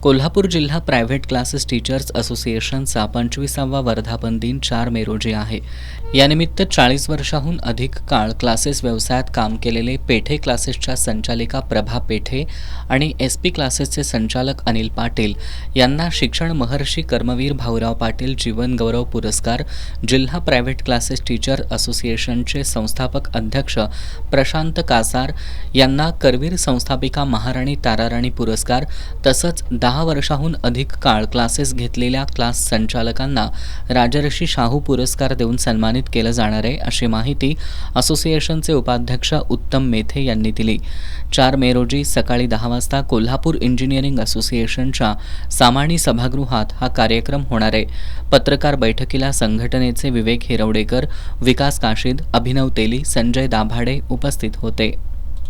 कोल्हापूर जिल्हा private classes teachers असोसिएशनचा 25वा वर्धापन दिन 4 मे रोजी आहे. यानिमित्त 40 वर्षांहून अधिक काळ क्लासेस व्यवसायात काम केलेले पेठे क्लासेसच्या संचालिका प्रभा पेठे आणि SP क्लासेसचे संचालक अनिल पाटील यांना शिक्षण महर्षी कर्मवीर भाऊराव पाटील जीवन गौरव पुरस्कार, जिल्हा प्रायव्हेट क्लासेस टीचर असोसिएशनचे संस्थापक अध्यक्ष प्रशांत कासार यांना करवीर संस्थापिका महाराणी ताराराणी पुरस्कार तसंच 10 वर्षांहून अधिक काळ क्लासेस घेतलेल्या क्लास संचालकांना राजर्षी शाहू पुरस्कार देऊन सन्मानित केलं जाणार आहे, अशी माहिती असोसिएशनचे उपाध्यक्ष उत्तम मेथे यांनी दिली. 4 मे रोजी सकाळी 10 वाजता कोल्हापूर इंजिनिअरिंग असोसिएशनच्या सामानी सभागृहात हा कार्यक्रम होणार आहे. पत्रकार बैठकीला संघटनेचे विवेक हिरवडेकर, विकास काशीद, अभिनव तेली, संजय दाभाडे उपस्थित होते.